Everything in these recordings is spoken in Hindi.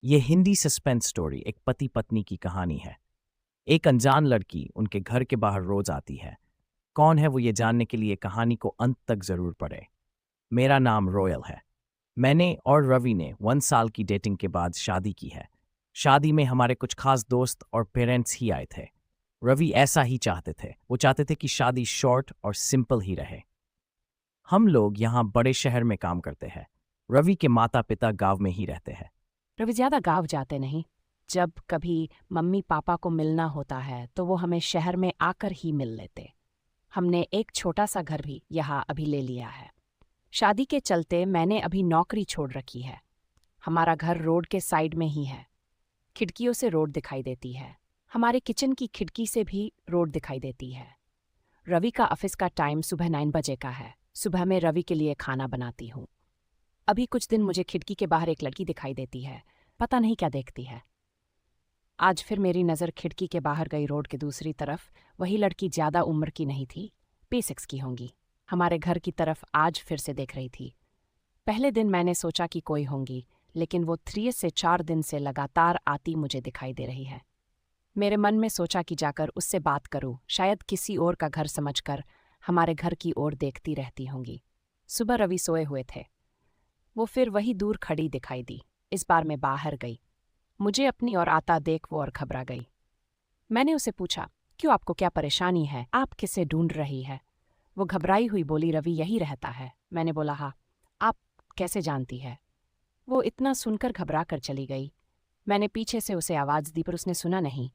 ये हिंदी सस्पेंस स्टोरी एक पति पत्नी की कहानी है। एक अनजान लड़की उनके घर के बाहर रोज आती है। कौन है वो ये जानने के लिए कहानी को अंत तक जरूर पढ़े। मेरा नाम रॉयल है। मैंने और रवि ने 1 साल की डेटिंग के बाद शादी की है। शादी में हमारे कुछ खास दोस्त और पेरेंट्स ही आए थे। रवि ऐसा ही चाहते थे। वो चाहते थे कि शादी शॉर्ट और सिंपल ही रहे। हम लोग यहाँ बड़े शहर में काम करते हैं। रवि के माता पिता गांव में ही रहते हैं। रवि ज्यादा गाँव जाते नहीं। जब कभी मम्मी पापा को मिलना होता है तो वो हमें शहर में आकर ही मिल लेते। हमने एक छोटा सा घर भी यहाँ अभी ले लिया है। शादी के चलते मैंने अभी नौकरी छोड़ रखी है। हमारा घर रोड के साइड में ही है। खिड़कियों से रोड दिखाई देती है। हमारे किचन की खिड़की से भी रोड दिखाई देती है। रवि का ऑफिस का टाइम सुबह 9 बजे का है। सुबह में रवि के लिए खाना बनाती हूँ। अभी कुछ दिन मुझे खिड़की के बाहर एक लड़की दिखाई देती है। पता नहीं क्या देखती है। आज फिर मेरी नज़र खिड़की के बाहर गई रोड के दूसरी तरफ। वही लड़की ज़्यादा उम्र की नहीं थी, P6 की होंगी। हमारे घर की तरफ आज फिर से देख रही थी। पहले दिन मैंने सोचा कि कोई होंगी, लेकिन वो 3 से 4 दिन से लगातार आती मुझे दिखाई दे रही है। मेरे मन में सोचा कि जाकर उससे बात करूं, शायद किसी और का घर समझकर हमारे घर की ओर देखती रहती होंगी। सुबह रवि सोए हुए थे। वो फिर वही दूर खड़ी दिखाई दी। इस बार मैं बाहर गई। मुझे अपनी ओर आता देख वो और घबरा गई। मैंने उसे पूछा, क्यों, आपको क्या परेशानी है? आप किसे ढूंढ रही है? वो घबराई हुई बोली, रवि यही रहता है। मैंने बोला, हाँ। आप कैसे जानती है? वो इतना सुनकर घबरा कर चली गई। मैंने पीछे से उसे आवाज़ दी पर उसने सुना नहीं।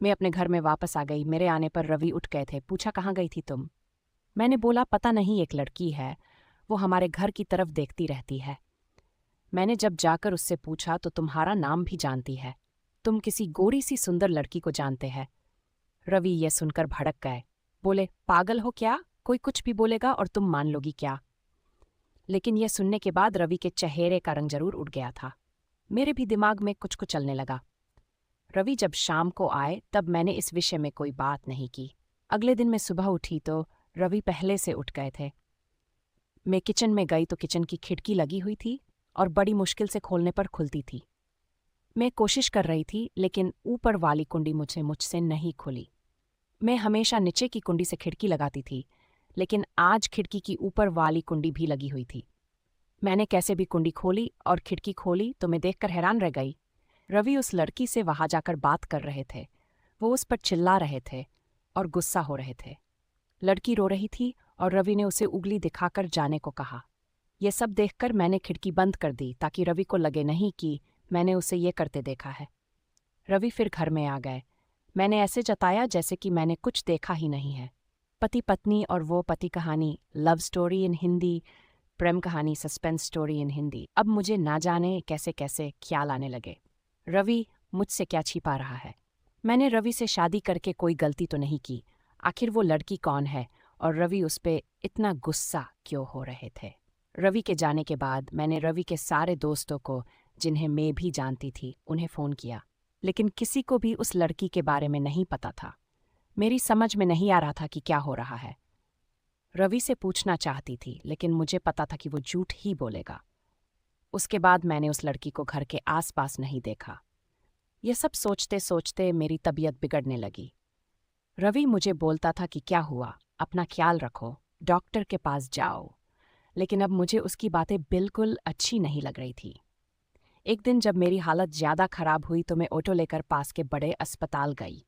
मैं अपने घर में वापस आ गई। मेरे आने पर रवि उठ गए थे। पूछा, कहाँ गई थी तुम? मैंने बोला, पता नहीं, एक लड़की है, वो हमारे घर की तरफ देखती रहती है। मैंने जब जाकर उससे पूछा तो तुम्हारा नाम भी जानती है। तुम किसी गोरी सी सुंदर लड़की को जानते हैं। रवि ये सुनकर भड़क गए। बोले, पागल हो क्या? कोई कुछ भी बोलेगा और तुम मान लोगी क्या? लेकिन यह सुनने के बाद रवि के चेहरे का रंग जरूर उड़ गया था। मेरे भी दिमाग में कुछ कुछ चलने लगा। रवि जब शाम को आए तब मैंने इस विषय में कोई बात नहीं की। अगले दिन मैं सुबह उठी तो रवि पहले से उठ गए थे। मैं किचन में गई तो किचन की खिड़की लगी हुई थी और बड़ी मुश्किल से खोलने पर खुलती थी। मैं कोशिश कर रही थी, लेकिन ऊपर वाली कुंडी मुझसे नहीं खुली। मैं हमेशा नीचे की कुंडी से खिड़की लगाती थी, लेकिन आज खिड़की की ऊपर वाली कुंडी भी लगी हुई थी। मैंने कैसे भी कुंडी खोली और खिड़की खोली तो मैं देखकर हैरान रह गई। रवि उस लड़की से वहां जाकर बात कर रहे थे। वो उस पर चिल्ला रहे थे और गुस्सा हो रहे थे। लड़की रो रही थी और रवि ने उसे उंगली दिखाकर जाने को कहा। ये सब देखकर मैंने खिड़की बंद कर दी ताकि रवि को लगे नहीं कि मैंने उसे ये करते देखा है। रवि फिर घर में आ गए। मैंने ऐसे जताया जैसे कि मैंने कुछ देखा ही नहीं है। पति पत्नी और वो पति कहानी, लव स्टोरी इन हिंदी, प्रेम कहानी, सस्पेंस स्टोरी इन हिंदी। अब मुझे ना जाने कैसे कैसे ख्याल आने लगे। रवि मुझसे क्या छिपा रहा है? मैंने रवि से शादी करके कोई गलती तो नहीं की। आखिर वो लड़की कौन है और रवि उस पे इतना गुस्सा क्यों हो रहे थे? रवि के जाने के बाद मैंने रवि के सारे दोस्तों को, जिन्हें मैं भी जानती थी, उन्हें फ़ोन किया, लेकिन किसी को भी उस लड़की के बारे में नहीं पता था। मेरी समझ में नहीं आ रहा था कि क्या हो रहा है। रवि से पूछना चाहती थी, लेकिन मुझे पता था कि वो झूठ ही बोलेगा। उसके बाद मैंने उस लड़की को घर के आसपास नहीं देखा। ये सब सोचते सोचते मेरी तबीयत बिगड़ने लगी। रवि मुझे बोलता था कि क्या हुआ, अपना ख्याल रखो, डॉक्टर के पास जाओ, लेकिन अब मुझे उसकी बातें बिल्कुल अच्छी नहीं लग रही थी। एक दिन जब मेरी हालत ज़्यादा खराब हुई तो मैं ऑटो लेकर पास के बड़े अस्पताल गई।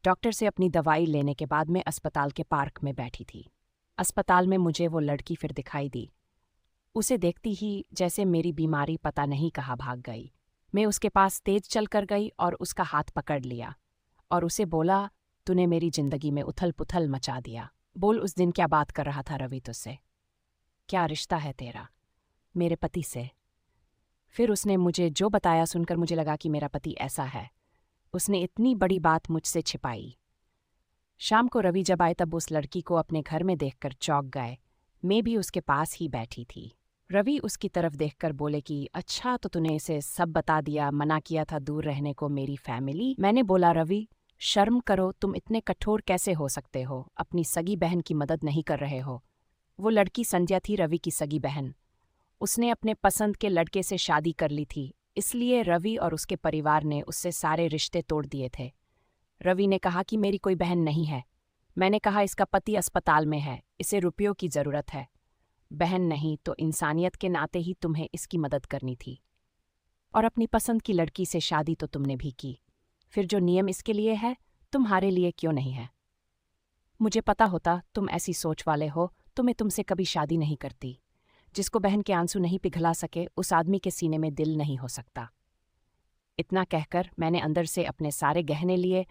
डॉक्टर से अपनी दवाई लेने के बाद मैं अस्पताल के पार्क में बैठी थी। अस्पताल में मुझे वो लड़की फिर दिखाई दी। उसे देखती ही जैसे मेरी बीमारी पता नहीं कहाँ भाग गई। मैं उसके पास तेज चलकर गई और उसका हाथ पकड़ लिया और उसे बोला, तूने मेरी जिंदगी में उथल पुथल मचा दिया। बोल, उस दिन क्या बात कर रहा था रवि तुझसे? क्या रिश्ता है तेरा मेरे पति से? फिर उसने मुझे जो बताया सुनकर मुझे लगा कि मेरा पति ऐसा है। उसने इतनी बड़ी बात मुझसे छिपाई। शाम को रवि जब आए तब उस लड़की को अपने घर में देखकर चौंक गए। मैं भी उसके पास ही बैठी थी। रवि उसकी तरफ देखकर बोले कि अच्छा, तो तूने इसे सब बता दिया, मना किया था दूर रहने को मेरी फैमिली। मैंने बोला, रवि शर्म करो, तुम इतने कठोर कैसे हो सकते हो? अपनी सगी बहन की मदद नहीं कर रहे हो। वो लड़की संध्या थी, रवि की सगी बहन। उसने अपने पसंद के लड़के से शादी कर ली थी इसलिए रवि और उसके परिवार ने उससे सारे रिश्ते तोड़ दिए थे। रवि ने कहा कि मेरी कोई बहन नहीं है। मैंने कहा इसका पति अस्पताल में है, इसे रुपयों की जरूरत है। बहन नहीं तो इंसानियत के नाते ही तुम्हें इसकी मदद करनी थी। और अपनी पसंद की लड़की से शादी तो तुमने भी की, फिर जो नियम इसके लिए है तुम्हारे लिए क्यों नहीं है? मुझे पता होता तुम ऐसी सोच वाले हो तो मैं तुमसे कभी शादी नहीं करती। जिसको बहन के आंसू नहीं पिघला सके उस आदमी के सीने में दिल नहीं हो सकता। इतना कहकर मैंने अंदर से अपने सारे गहने लिए